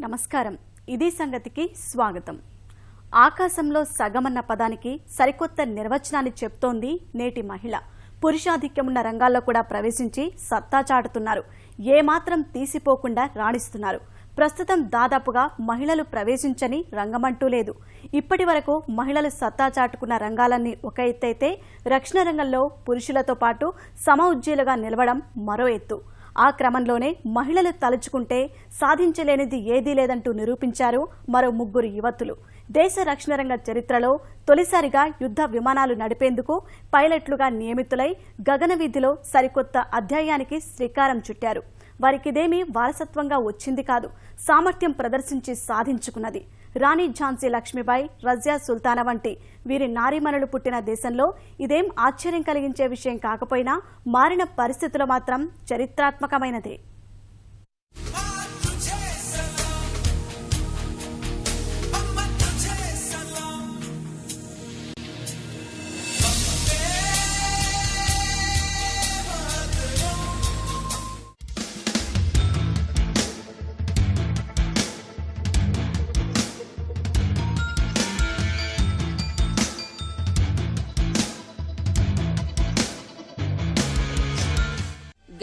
నమస్కారం. ఇది సంగతికి స్వాగతం. ఆకాశంలో సగమన్న పదానికి సరికొత్త నిర్వచనాన్ని చెప్తోంది నేటి మహిళ. పురుషాధిక్యమున్న రంగాల్లో కూడా ప్రవేశించి సత్తా చాటుతున్నారు. ఏమాత్రం తీసిపోకుండా రాణిస్తున్నారు. ప్రస్తుతం దాదాపుగా మహిళలు ప్రవేశించని రంగమంటూ లేదు. ఇప్పటి వరకు మహిళలు సత్తా చాటుకున్న రంగాలన్నీ ఒక ఎత్తైతే రక్షణ రంగంలో పురుషులతో పాటు సమఉజ్జీలుగా నిలవడం మరో ఎత్తు. ఆ క్రమంలోనే మహిళలు తలుచుకుంటే సాధించలేనిది ఏదీ లేదంటూ నిరూపించారు మరో ముగ్గురు యువతులు. దేశ రక్షణ రంగ చరిత్రలో తొలిసారిగా యుద్ధ విమానాలు నడిపేందుకు పైలట్లుగా నియమితులై గగనవీధిలో సరికొత్త అధ్యాయానికి శ్రీకారం చుట్టారు. వారికిదేమీ వారసత్వంగా వచ్చింది కాదు, సామర్థ్యం ప్రదర్శించి సాధించుకున్నది. రాణి ఝాన్సీ లక్ష్మీబాయి, రజియా సుల్తానా వంటి వీరి నారీమణులు పుట్టిన దేశంలో ఇదేం ఆశ్చర్యం కలిగించే విషయం కాకపోయినా మారిన పరిస్థితులు మాత్రం చరిత్రాత్మకమైనదే.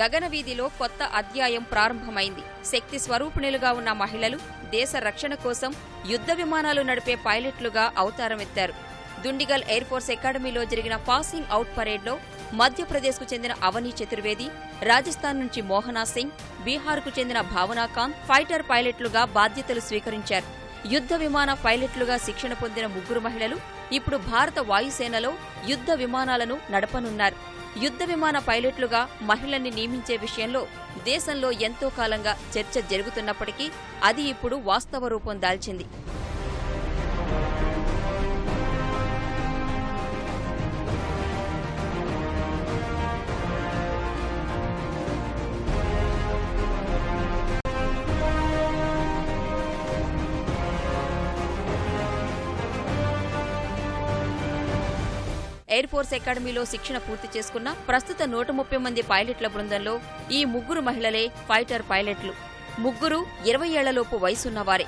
గగనవీధిలో కొత్త అధ్యాయం ప్రారంభమైంది. శక్తి స్వరూపిణులుగా ఉన్న మహిళలు దేశ రక్షణ కోసం యుద్ధ విమానాలు నడిపే పైలట్లుగా అవతారమెత్తారు. దుండిగల్ ఎయిర్ ఫోర్స్ అకాడమీలో జరిగిన పాసింగ్ అవుట్ పరేడ్లో మధ్యప్రదేశ్కు చెందిన అవనీ చతుర్వేది, రాజస్థాన్ నుంచి మోహనా సింగ్, బీహార్కు చెందిన భావనా కాంత్ ఫైటర్ పైలట్లుగా బాధ్యతలు స్వీకరించారు. యుద్ధ విమాన పైలట్లుగా శిక్షణ పొందిన ముగ్గురు మహిళలు ఇప్పుడు భారత వాయుసేనలో యుద్ధ విమానాలను నడపనున్నారు. యుద్ధ విమాన పైలట్లుగా మహిళల్ని నియమించే విషయంలో దేశంలో ఎంతో కాలంగా చర్చ జరుగుతున్నప్పటికీ అది ఇప్పుడు వాస్తవ రూపం దాల్చింది. ఎయిర్ ఫోర్స్ అకాడమీలో శిక్షణ పూర్తి చేసుకున్న ప్రస్తుత 130 మంది పైలట్ల బృందంలో ఈ ముగ్గురు మహిళలే ఫైటర్ పైలట్లు. ముగ్గురు 20 ఏళ్లలోపు వయసున్నవారే.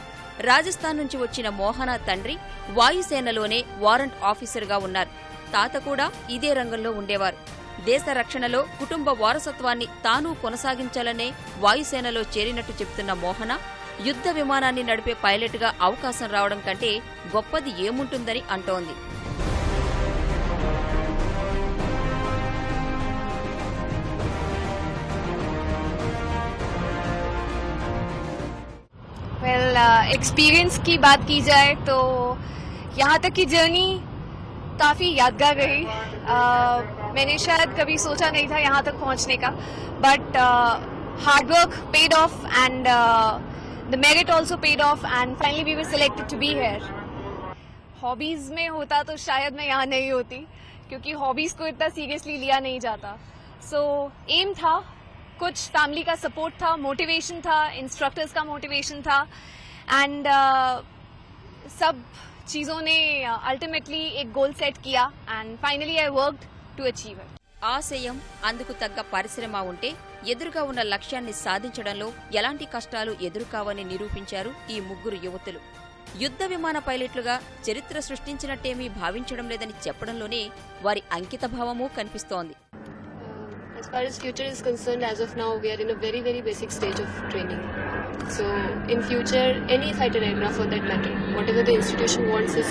రాజస్థాన్ నుంచి వచ్చిన మోహనా తండ్రి వాయుసేనలోనే వారెంట్ ఆఫీసర్గా ఉన్నారు. తాత కూడా ఇదే రంగంలో ఉండేవారు. దేశ రక్షణలో కుటుంబ వారసత్వాన్ని తాను కొనసాగించాలనే వాయుసేనలో చేరినట్టు చెబుతున్న మోహన యుద్ధ విమానాన్ని నడిపే పైలట్గా అవకాశం రావడం కంటే గొప్పది ఏముంటుందని అంటోంది. एक्सपीरियंस की बात की जाए तो यहाँ तक की जर्नी काफ़ी यादगार रही. मैंने शायद कभी सोचा नहीं था यहाँ तक पहुँचने का, but hard work paid off and the merit also paid off and finally we were selected to be here. Hobbies में होता तो शायद मैं यहाँ नहीं होती, क्योंकि हॉबीज़ को इतना सीरियसली लिया नहीं जाता. सो एम था, कुछ फैमिली का सपोर्ट था, मोटिवेशन था, इंस्ट्रक्टर्स का मोटिवेशन था, एंड सब चीज़ों ने अल्टीमेटली एक गोल सेट किया and finally I worked to achieve it. ఆశయం, అందుకు తగ్గ పరిశ్రమ ఉంటే ఎదురుగా ఉన్న లక్ష్యాన్ని సాధించడంలో ఎలాంటి కష్టాలు ఎదురుకావని నిరూపించారు ఈ ముగ్గురు యువతులు. యుద్ధ విమాన పైలట్లుగా చరిత్ర సృష్టించినట్టేమీ భావించడం లేదని చెప్పడంలోనే వారి అంకితభావమూ కనిపిస్తోంది. As far as future is concerned, as of now, we are in a very, very basic stage of training. So, in future, any fighter aircraft for that matter, whatever the institution wants us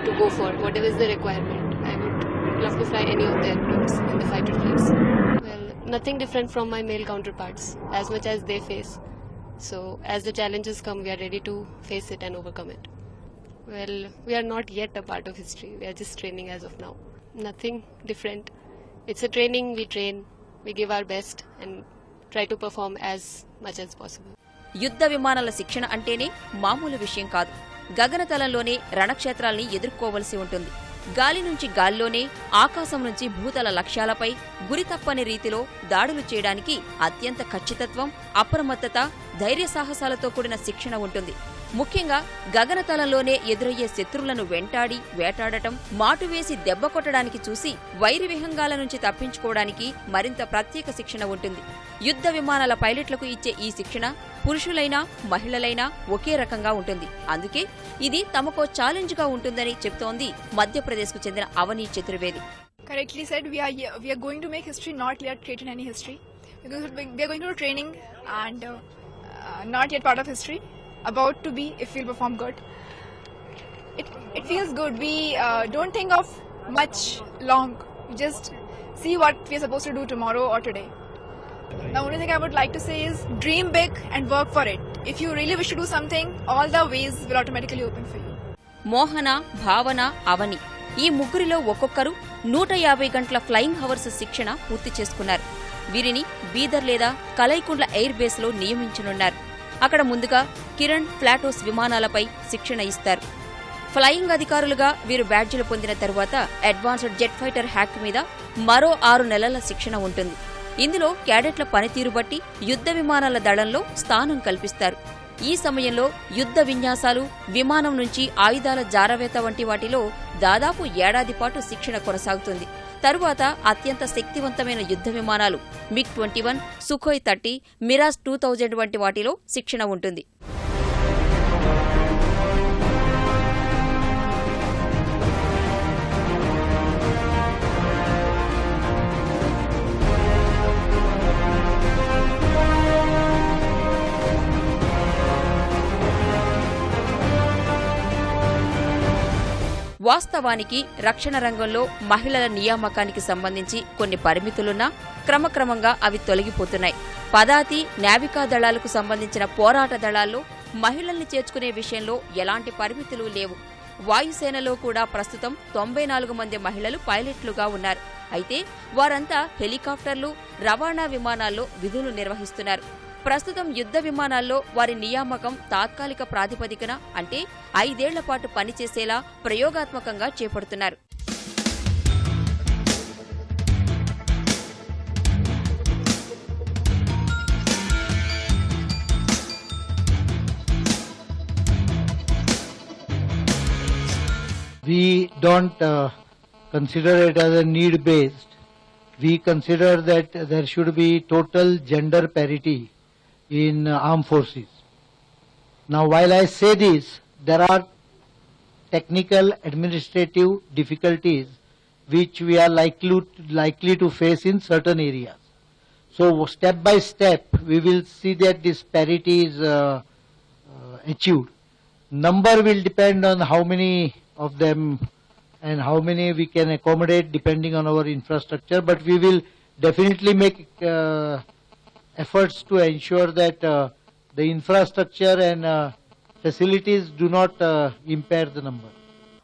to go for, whatever is the requirement, I would love to fly any of the aircrafts in the fighter flights. Well, nothing different from my male counterparts, as much as they face. So, as the challenges come, we are ready to face it and overcome it. Well, we are not yet a part of history. We are just training as of now. Nothing different. It's a training, we train. We give our best and try to perform as much as possible. యుద్ధ విమానాల శిక్షణ అంటేనే మామూలు విషయం కాదు. గగనతలంలోనే రణక్షేత్రాల్ని ఎదుర్కోవలసి ఉంటుంది. గాలి నుంచి గాల్లోనే, ఆకాశం నుంచి భూతల లక్ష్యాలపై గురి తప్పని రీతిలో దాడులు చేయడానికి అత్యంత ఖచ్చితత్వం, అప్రమత్తత, ధైర్య సాహసాలతో కూడిన శిక్షణ ఉంటుంది. ముఖ్యంగా గగనతలంలోనే ఎదురయ్యే శత్రువులను వెంటాడి వేటాడటం, మాటువేసి దెబ్బ కొట్టడానికి చూసి వైరి విహంగాల నుంచి తప్పించుకోవడానికి మరింత ప్రత్యేక శిక్షణ ఉంటుంది. యుద్ధ విమానాల పైలట్లకు ఇచ్చే ఈ శిక్షణ పురుషులైనా మహిళలైనా ఒకే రకంగా ఉంటుంది. అందుకే ఇది తమకో ఛాలెంజ్ గా ఉంటుందని చెప్తోంది మధ్యప్రదేశ్ కు చెందిన అవని Chaturvedi. Correctly said, we are going to make history, not yet created any history. We are going to do training and not yet part of history. About to be if we'll perform good. It feels good. We don't think of much long. We just see what we are supposed to do tomorrow or today. The only thing I would like to say is dream big and work for it. If you really wish to do something, all the ways will automatically open for you. మోహన, భావన, అవని ఈ ముగ్గురిలో ఒక్కొక్కరు 150 గంటల flying hours శిక్షణ పూర్తి చేసుకున్నారు. వీరిని బీదర్ లేదా కలైకుండ్ల ఎయిర్ బేస్ లో నియమించనున్నారు. అక్కడ ముందుగా కిరణ్ ఫ్లాటోస్ విమానాలపై శిక్షణ ఇస్తారు. ఫ్లయింగ్ అధికారులుగా వీరు బ్యాడ్జీలు పొందిన తరువాత అడ్వాన్స్డ్ జెట్ ఫైటర్ హ్యాక్ మీద మరో 6 నెలల శిక్షణ ఉంటుంది. ఇందులో క్యాడెట్ల పనితీరు బట్టి యుద్ధ విమానాల దళంలో స్థానం కల్పిస్తారు. ఈ సమయంలో యుద్ధ విన్యాసాలు, విమానం నుంచి ఆయుధాల జారవేత వంటి వాటిలో దాదాపు ఏడాది పాటు శిక్షణ కొనసాగుతుంది. తరువాత అత్యంత శక్తివంతమైన యుద్ధ విమానాలు MiG-21, సుఖోయ్ 30, మిరాజ్ 2000 వంటి వాటిలో శిక్షణ ఉంటుంది. వాస్తవానికి రక్షణ రంగంలో మహిళల నియామకానికి సంబంధించి కొన్ని పరిమితులున్నా క్రమక్రమంగా అవి తొలగిపోతున్నాయి. పదాతి, నావికా దళాలకు సంబంధించిన పోరాట దళాల్లో మహిళల్ని చేర్చుకునే విషయంలో ఎలాంటి పరిమితులు లేవు. వాయుసేనలో కూడా ప్రస్తుతం 94 మంది మహిళలు పైలట్లుగా ఉన్నారు. అయితే వారంతా హెలికాప్టర్లు, రవాణా విమానాల్లో విధులు నిర్వహిస్తున్నారు. ప్రస్తుతం యుద్ధ విమానాల్లో వారి నియామకం తాత్కాలిక ప్రాతిపదికన, అంటే 5 ఏళ్ల పాటు పనిచేసేలా ప్రయోగాత్మకంగా చేపడుతున్నారు. We don't consider it as a need-based. We consider that there should be total gender parity in armed forces. Now, while I say this, there are technical administrative difficulties which we are likely to face in certain areas. So, step by step, we will see that this parity is achieved. Number will depend on how many of them and how many we can accommodate depending on our infrastructure, but we will definitely make efforts to ensure that the infrastructure and facilities do not impair the number.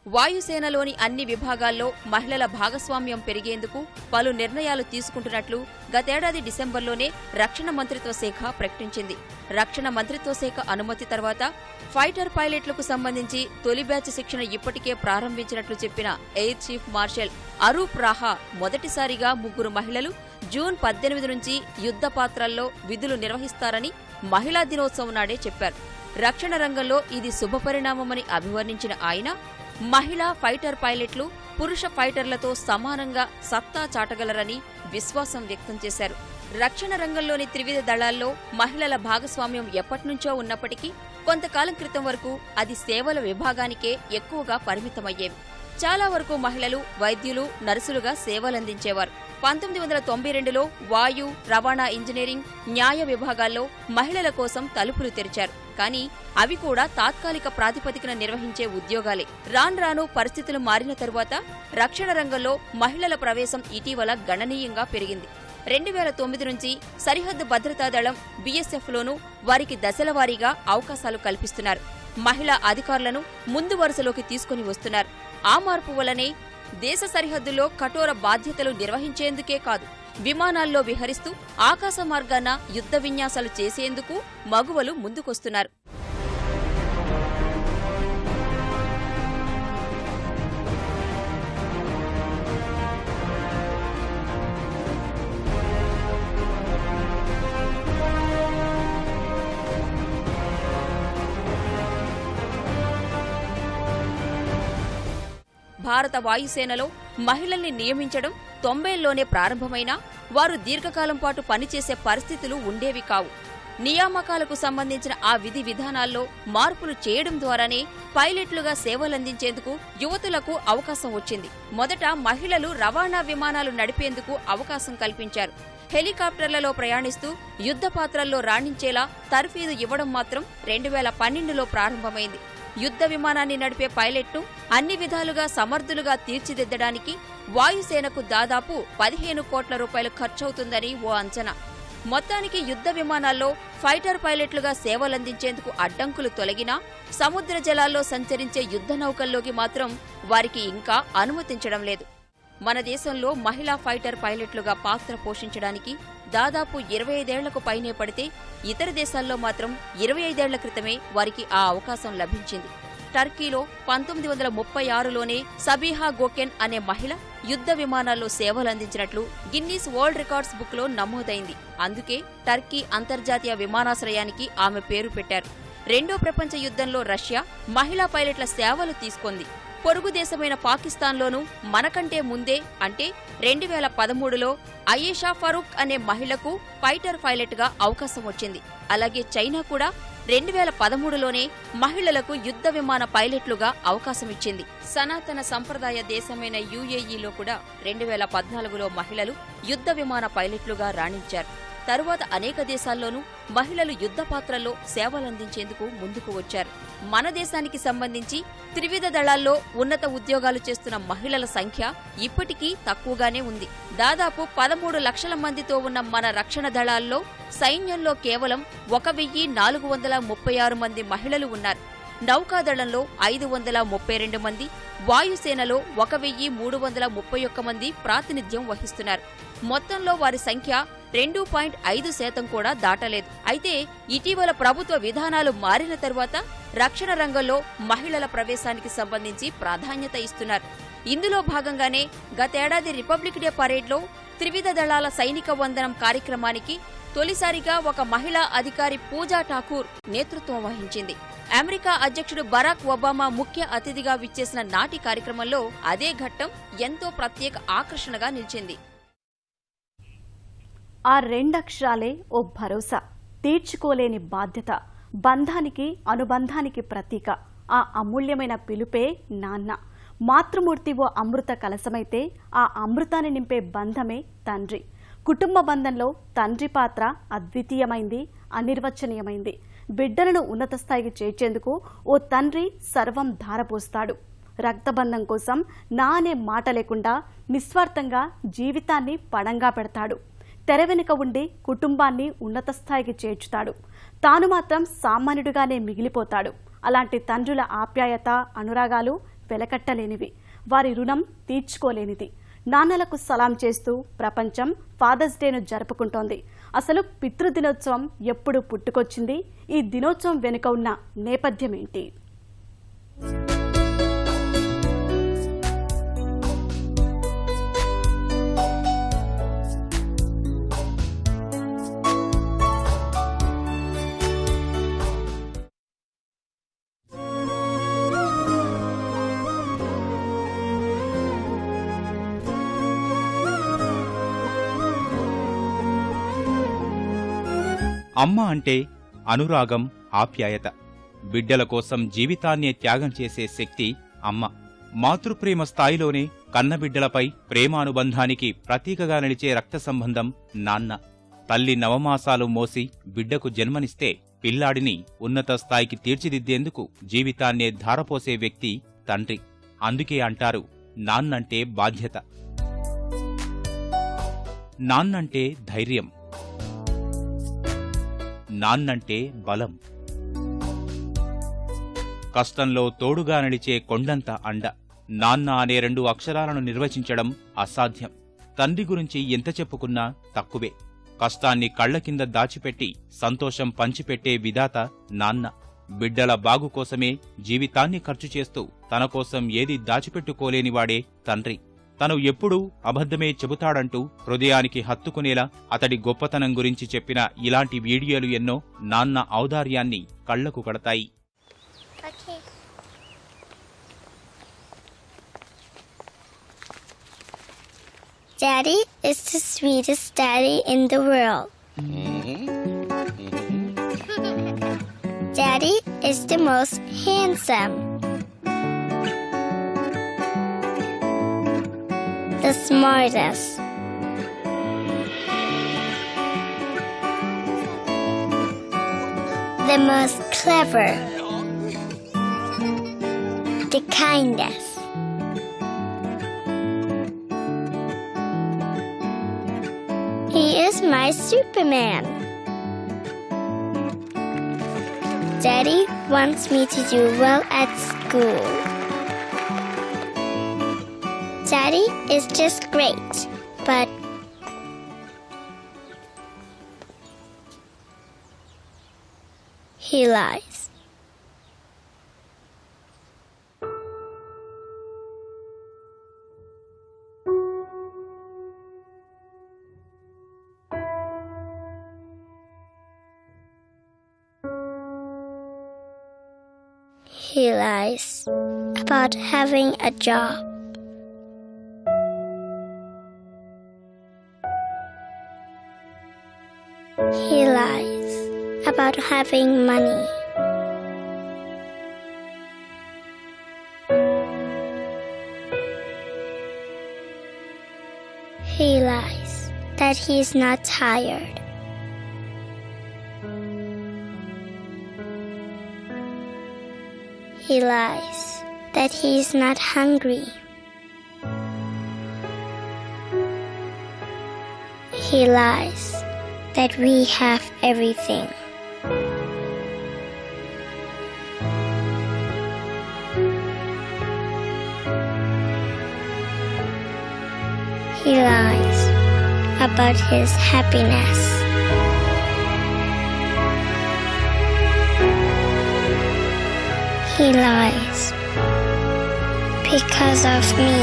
వాయుసేనలోని అన్ని విభాగాల్లో మహిళల భాగస్వామ్యం పెరిగేందుకు పలు నిర్ణయాలు తీసుకుంటున్నట్లు గతేడాది డిసెంబర్లోనే రక్షణ మంత్రిత్వ శాఖ ప్రకటించింది. రక్షణ మంత్రిత్వ శాఖ అనుమతి తర్వాత ఫైటర్ పైలట్లకు సంబంధించి తొలి బ్యాచ్ శిక్షణ ఇప్పటికే ప్రారంభించినట్లు చెప్పిన ఎయిర్ చీఫ్ మార్షల్ అరూప్ రాహా మొదటిసారిగా 3 మహిళలు జూన్ 18 నుంచి యుద్ధ పాత్రల్లో విధులు నిర్వహిస్తారని మహిళా దినోత్సవం నాడే చెప్పారు. రక్షణ రంగంలో ఇది శుభపరిణామమని అభివర్ణించిన ఆయన మహిళా ఫైటర్ పైలట్లు పురుష ఫైటర్లతో సమానంగా సత్తా చాటగలరని విశ్వాసం వ్యక్తం చేశారు. రక్షణ రంగంలోని త్రివిధ దళాల్లో మహిళల భాగస్వామ్యం ఎప్పటినుంచో ఉన్నప్పటికీ కొంతకాలం క్రితం వరకు అది సేవల విభాగానికే ఎక్కువగా పరిమితమయ్యేవి. చాలా వరకు మహిళలు వైద్యులు, నర్సులుగా సేవలందించేవారు. 1992లో వాయు, రవాణా ఇంజనీరింగ్, న్యాయ విభాగాల్లో మహిళల కోసం తలుపులు తెరిచారు. కానీ అవి కూడా తాత్కాలిక ప్రాతిపదికన నిర్వహించే ఉద్యోగాలే. రాను పరిస్థితులు మారిన తరువాత రక్షణ రంగంలో మహిళల ప్రవేశం ఇటీవల గణనీయంగా పెరిగింది. 2009 నుంచి సరిహద్దు భద్రతా దళం BSFలోనూ వారికి దశలవారీగా అవకాశాలు కల్పిస్తున్నారు. మహిళా అధికారులను ముందు వరుసలోకి తీసుకుని వస్తున్నారు. ఆ మార్పు వల్లనే దేశ సరిహద్దుల్లో కఠోర బాధ్యతలు నిర్వహించేందుకే కాదు, విమానాల్లో విహరిస్తూ ఆకాశ మార్గాన యుద్ధ విన్యాసాలు చేసేందుకు మగువలు ముందుకొస్తున్నారు. భారత వాయుసేనలో మహిళల్ని నియమించడం 90ల్లోనే ప్రారంభమైనా వారు దీర్ఘకాలం పాటు పనిచేసే పరిస్థితులు ఉండేవి కావు. నియామకాలకు సంబంధించిన ఆ విధి విధానాల్లో మార్పులు చేయడం ద్వారానే పైలట్లుగా సేవలందించేందుకు యువతులకు అవకాశం వచ్చింది. మొదట మహిళలు రవాణా విమానాలు నడిపేందుకు అవకాశం కల్పించారు. హెలికాప్టర్లలో ప్రయాణిస్తూ యుద్ధ పాత్రల్లో రాణించేలా తర్ఫీదు ఇవ్వడం మాత్రం 2012లో ప్రారంభమైంది. యుద్ధ విమానాన్ని నడిపే పైలట్ను అన్ని విధాలుగా సమర్థులుగా తీర్చిదిద్దడానికి వాయుసేనకు దాదాపు 15 కోట్ల రూపాయలు ఖర్చవుతుందని ఓ అంచనా. మొత్తానికి యుద్ధ విమానాల్లో ఫైటర్ పైలట్లుగా సేవలందించేందుకు అడ్డంకులు తొలగినా సముద్ర జలాల్లో సంచరించే యుద్ధ నౌకల్లోకి మాత్రం వారికి ఇంకా అనుమతించడం లేదు. మన దేశంలో మహిళా ఫైటర్ పైలట్లుగా పాత్ర పోషించడానికి దాదాపు 25 ఏళ్లకు పైనే పడితే ఇతర దేశాల్లో మాత్రం 25 ఏళ్ల క్రితమే వారికి ఆ అవకాశం లభించింది. టర్కీలో 1936లోనే సబీహా గోకెన్ అనే మహిళ యుద్ధ విమానాల్లో సేవలందించినట్లు గిన్నీస్ వరల్డ్ రికార్డ్స్ బుక్లో నమోదైంది. అందుకే టర్కీ అంతర్జాతీయ విమానాశ్రయానికి ఆమె పేరు పెట్టారు. రెండో ప్రపంచ యుద్ధంలో రష్యా మహిళా పైలట్ల సేవలు తీసుకొంది. పొరుగు దేశమైన పాకిస్తాన్లోనూ మనకంటే ముందే అంటే 2013లో అయేషా ఫరూక్ అనే మహిళకు ఫైటర్ పైలట్గా అవకాశం వచ్చింది. అలాగే చైనా కూడా 2013లోనే మహిళలకు యుద్ధ విమాన పైలట్లుగా అవకాశమిచ్చింది. సనాతన సంప్రదాయ దేశమైన యుఏఈలో కూడా 2014లో మహిళలు యుద్ధ విమాన పైలట్లుగా రాణించారు. తరువాత అనేక దేశాల్లోనూ మహిళలు యుద్ధ పాత్రల్లో సేవలందించేందుకు ముందుకు వచ్చారు. మన దేశానికి సంబంధించి త్రివిధ దళాల్లో ఉన్నత ఉద్యోగాలు చేస్తున్న మహిళల సంఖ్య ఇప్పటికీ తక్కువగానే ఉంది. దాదాపు 13 లక్షల మందితో ఉన్న మన రక్షణ దళాల్లో సైన్యంలో కేవలం 1436 మంది మహిళలు ఉన్నారు. నౌకాదళంలో 532 మంది, వాయుసేనలో 1331 మంది ప్రాతినిధ్యం వహిస్తున్నారు. మొత్తంలో వారి సంఖ్య 2.5% కూడా దాటలేదు. అయితే ఇటీవల ప్రభుత్వ విధానాలు మారిన తరువాత రక్షణ రంగంలో మహిళల ప్రవేశానికి సంబంధించి ప్రాధాన్యత ఇస్తున్నారు. ఇందులో భాగంగానే గతేడాది రిపబ్లిక్ డే పరేడ్లో త్రివిధ దళాల సైనిక వందనం కార్యక్రమానికి తొలిసారిగా ఒక మహిళా అధికారి పూజా ఠాకూర్ నేతృత్వం వహించింది. అమెరికా అధ్యక్షుడు బరాక్ ఒబామా ముఖ్య అతిథిగా విచ్చేసిన నాటి కార్యక్రమంలో అదే ఘట్టం ఎంతో ప్రత్యేక ఆకర్షణగా నిలిచింది. ఆ రెండక్షరాలే ఓ భరోసా, తీర్చుకోలేని బాధ్యత, బంధానికి అనుబంధానికి ప్రతీక. ఆ అమూల్యమైన పిలుపే నాన్న. మాతృమూర్తి ఓ అమృత కలసమైతే ఆ అమృతాన్ని నింపే బంధమే తండ్రి. కుటుంబ బంధంలో తండ్రి పాత్ర అద్వితీయమైంది, అనిర్వచనీయమైంది. బిడ్డలను ఉన్నత స్థాయికి చేర్చేందుకు ఓ తండ్రి సర్వం ధారపోస్తాడు. రక్తబంధం కోసం నా అనే మాట లేకుండా నిస్వార్థంగా జీవితాన్ని పడంగా పెడతాడు. తెర వెనుక ఉండి కుటుంబాన్ని ఉన్నత స్థాయికి చేర్చుతాడు. తాను మాత్రం సామాన్యుడిగానే మిగిలిపోతాడు. అలాంటి తండ్రుల ఆప్యాయత, అనురాగాలు వెలకట్టలేనివి, వారి రుణం తీర్చుకోలేనిది. నాన్నలకు సలాం చేస్తూ ప్రపంచం ఫాదర్స్ డేను జరుపుకుంటోంది. అసలు పితృదినోత్సవం ఎప్పుడు పుట్టుకొచ్చింది? ఈ దినోత్సవం వెనుక ఉన్న నేపథ్యం ఏంటి? అమ్మ అంటే అనురాగం, ఆప్యాయత. బిడ్డల కోసం జీవితాన్నే త్యాగం చేసే శక్తి అమ్మ. మాతృప్రేమ స్థాయిలోనే కన్నబిడ్డలపై ప్రేమానుబంధానికి ప్రతీకగా నిలిచే రక్త సంబంధం నాన్న. తల్లి నవమాసాలు మోసి బిడ్డకు జన్మనిస్తే పిల్లాడిని ఉన్నత స్థాయికి తీర్చిదిద్దేందుకు జీవితాన్నే ధారపోసే వ్యక్తి తండ్రి. అందుకే అంటారు నాన్నంటే బాధ్యత. నాన్నంటే ధైర్యం, నాన్నంటే బలం. కష్టంలో తోడుగా నడిచే కొండంత అండ. నాన్న అనే 2 అక్షరాలను నిర్వచించడం అసాధ్యం. తండ్రి గురించి ఎంత చెప్పుకున్నా తక్కువే. కష్టాన్ని కళ్ల కింద దాచిపెట్టి సంతోషం పంచిపెట్టే విధాత నాన్న. బిడ్డల బాగు కోసమే జీవితాన్ని ఖర్చు చేస్తూ తన కోసం ఏది దాచిపెట్టుకోలేనివాడే తండ్రి. తను ఎప్పుడూ అబద్ధమే చెబుతాడంటూ హృదయానికి హత్తుకునేలా అతడి గొప్పతనం గురించి చెప్పిన ఇలాంటి వీడియోలు ఎన్నో నాన్న ఔదార్యాన్ని కళ్లకు కడతాయి. Daddy is the sweetest daddy in the world. Daddy is the most handsome, the smartest, the most clever, the kindest. He is my Superman. Daddy wants me to do well at school. Daddy is just great, but he lies. He lies about having a job. He lies about having money. He lies that he's not tired. He lies that he's not hungry. He lies that we have everything. He lies about his happiness. He lies because of me.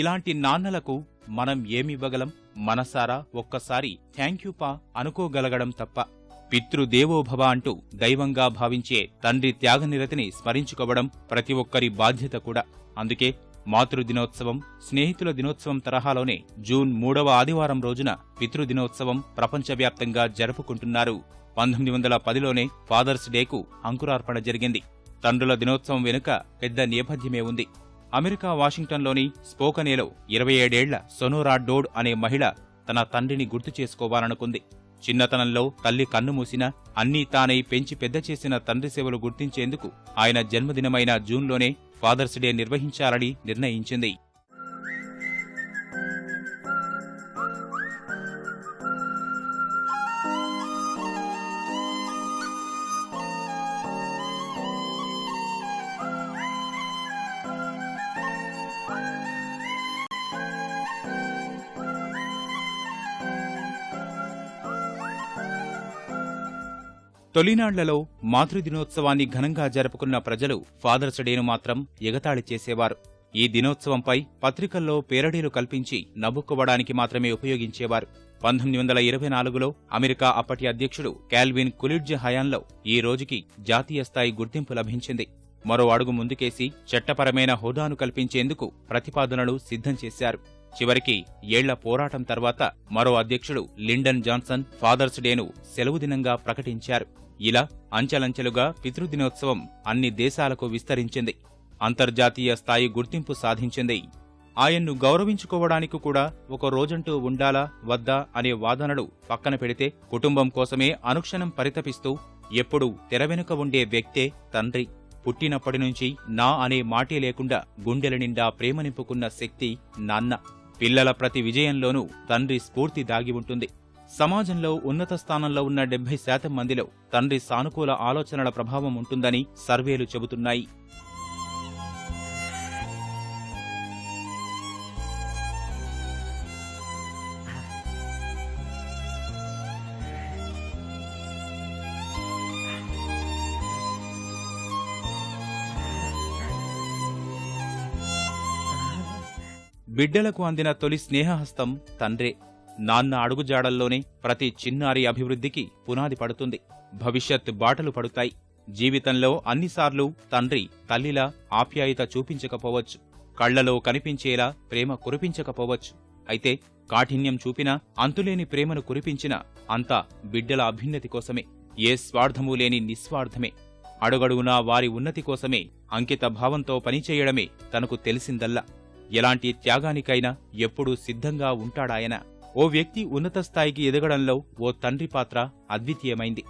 ఇలాంటి నాన్నలకు మనం ఏమివ్వగలం? మనసారా ఒక్కసారి thank you పా అనుకోగలగడం తప్ప. పితృదేవోభవ అంటూ దైవంగా భావించే తండ్రి త్యాగనిరతిని స్మరించుకోవడం ప్రతి ఒక్కరి బాధ్యత కూడా. అందుకే మాతృదినోత్సవం, స్నేహితుల దినోత్సవం తరహాలోనే జూన్ 3వ ఆదివారం రోజున పితృదినోత్సవం ప్రపంచవ్యాప్తంగా జరుపుకుంటున్నారు. 1910లోనే ఫాదర్స్ డేకు అంకురార్పణ జరిగింది. తండ్రుల దినోత్సవం వెనుక పెద్ద నేపథ్యమే ఉంది. అమెరికా వాషింగ్టన్లోని స్పోకనేలో 27 ఏళ్ల సొనోరా డోడ్ అనే మహిళ తన తండ్రిని గుర్తు చేసుకోవాలనుకుంది. చిన్నతనంలో తల్లి కన్నుమూసినా అన్నీ తానై పెంచి పెద్ద చేసిన తండ్రి సేవలు గుర్తించేందుకు ఆయన జన్మదినమైన జూన్లోనే ఫాదర్స్ డే నిర్వహించాలని నిర్ణయించింది. తొలినాళ్లలో మాతృదినోత్సవాన్ని ఘనంగా జరుపుకున్న ప్రజలు ఫాదర్స్ డేను మాత్రం ఎగతాళి చేసేవారు. ఈ దినోత్సవంపై పత్రికల్లో పేరడీలు కల్పించి నవ్వుకోవడానికి మాత్రమే ఉపయోగించేవారు. 1924లో అమెరికా అప్పటి అధ్యక్షుడు కాల్విన్ కులిడ్జ్ హయాంలో ఈ రోజుకి జాతీయ స్థాయి గుర్తింపు లభించింది. మరో అడుగు ముందుకేసి చట్టపరమైన హోదాను కల్పించేందుకు ప్రతిపాదనలు సిద్ధం చేశారు. చివరికి ఏళ్ల పోరాటం తర్వాత మరో అధ్యక్షుడు లిండన్ జాన్సన్ ఫాదర్స్ డేను సెలవు దినంగా ప్రకటించారు. ఇలా అంచెలంచెలుగా పితృదినోత్సవం అన్ని దేశాలకు విస్తరించింది. అంతర్జాతీయ స్థాయి గుర్తింపు సాధించింది. ఆయన్ను గౌరవించుకోవడానికి కూడా ఒక రోజంటూ ఉండాలా వద్దా అనే వాదనలు పక్కన పెడితే కుటుంబం కోసమే అనుక్షణం పరితపిస్తూ ఎప్పుడూ తెరవెనుక ఉండే వ్యక్తే తండ్రి. పుట్టినప్పటి నుంచి నా అనే మాటే లేకుండా గుండెల నిండా ప్రేమ నింపుకున్న శక్తి నాన్న. పిల్లల ప్రతి విజయంలోనూ తండ్రి స్ఫూర్తి దాగి ఉంటుంది. సమాజంలో ఉన్నత స్థానంలో ఉన్న 70% మందిలో తండ్రి సానుకూల ఆలోచనల ప్రభావం ఉంటుందని సర్వేలు చెబుతున్నాయి. బిడ్డలకు అందిన తొలి స్నేహహస్తం తండ్రే. నాన్న అడుగుజాడల్లోనే ప్రతి చిన్నారి అభివృద్ధికి పునాది పడుతుంది, భవిష్యత్ బాటలు పడుతాయి. జీవితంలో అన్నిసార్లు తండ్రి తల్లిలా ఆప్యాయత చూపించకపోవచ్చు, కళ్లలో కనిపించేలా ప్రేమ కురిపించకపోవచ్చు. అయితే కాఠిన్యం చూపినా, అంతులేని ప్రేమను కురిపించినా అంతా బిడ్డల అభ్యున్నతి కోసమే. ఏ స్వార్థమూ లేని నిస్వార్థమే. అడుగడుగునా వారి ఉన్నతి కోసమే అంకిత భావంతో పనిచేయడమే తనకు తెలిసిందల్లా. ఎలాంటి త్యాగానికైనా ఎప్పుడూ సిద్ధంగా ఉంటాడాయన. ఓ వ్యక్తి ఉన్నత స్థాయికి ఎదగడంలో ఓ తండ్రి పాత్ర అద్వితీయమైంది,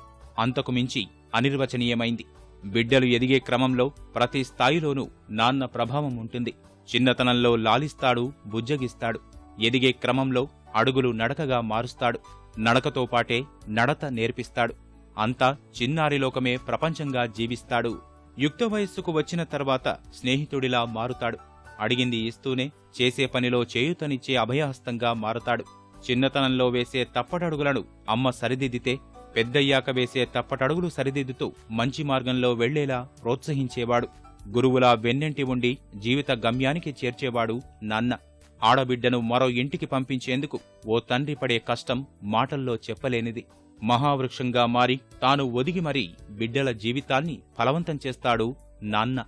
అంతకు మించి అనిర్వచనీయమైంది. బిడ్డలు ఎదిగే క్రమంలో ప్రతి స్థాయిలోనూ నాన్న ప్రభావం ఉంటుంది. చిన్నతనంలో లాలిస్తాడు, బుజ్జగిస్తాడు. ఎదిగే క్రమంలో అడుగులు నడకగా మారుస్తాడు, నడకతో పాటే నడత నేర్పిస్తాడు. అంతా చిన్నారిలోకమే ప్రపంచంగా జీవిస్తాడు. యుక్త వయస్సుకు వచ్చిన తర్వాత స్నేహితుడిలా మారుతాడు. అడిగింది ఇస్తూనే చేసే పనిలో చేయూతనిచ్చే అభయహస్తంగా మారతాడు. చిన్నతనంలో వేసే తప్పటడుగులను అమ్మ సరిదిద్దితే, పెద్దయ్యాక వేసే తప్పటడుగులు సరిదిద్దుతూ మంచి మార్గంలో వెళ్లేలా ప్రోత్సహించేవాడు. గురువులా వెన్నెంటి ఉండి జీవిత గమ్యానికి చేర్చేవాడు నాన్న. ఆడబిడ్డను మరో ఇంటికి పంపించేందుకు ఓ తండ్రి పడే కష్టం మాటల్లో చెప్పలేనిది. మహావృక్షంగా మారి తాను ఒదిగి మరీ బిడ్డల జీవితాన్ని ఫలవంతం చేస్తాడు నాన్న.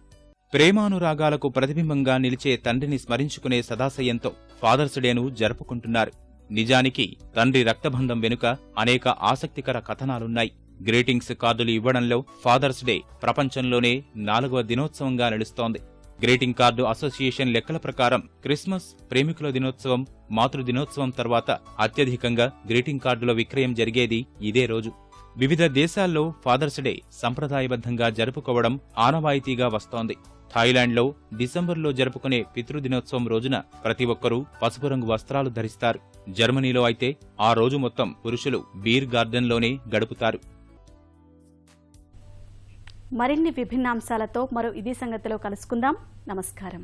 ప్రేమానురాగాలకు ప్రతిబింబంగా నిలిచే తండ్రిని స్మరించుకునే సదాశయంతో ఫాదర్స్ డేను జరుపుకుంటున్నారు. నిజానికి తండ్రి రక్తబంధం వెనుక అనేక ఆసక్తికర కథనాలున్నాయి. గ్రీటింగ్స్ కార్డులు ఇవ్వడంలో ఫాదర్స్ డే ప్రపంచంలోనే 4వ దినోత్సవంగా నిలుస్తోంది. గ్రీటింగ్ కార్డు అసోసియేషన్ లెక్కల ప్రకారం క్రిస్మస్, ప్రేమికుల దినోత్సవం, మాతృదినోత్సవం తర్వాత అత్యధికంగా గ్రీటింగ్ కార్డుల విక్రయం జరిగేది ఇదే రోజు. వివిధ దేశాల్లో ఫాదర్స్ డే సంప్రదాయబద్ధంగా జరుపుకోవడం ఆనవాయితీగా వస్తోంది. థాయిలాండ్లో డిసెంబర్లో జరుపుకునే పితృదినోత్సవం రోజున ప్రతి ఒక్కరూ పసుపు రంగు వస్త్రాలు ధరిస్తారు. జర్మనీలో అయితే ఆ రోజు మొత్తం పురుషులు బీర్ గార్డెన్లోనే గడుపుతారు. మరిన్ని విభిన్న అంశాలతో మరో ఇదే సంగతిలో కలుసుకుందాం. నమస్కారం.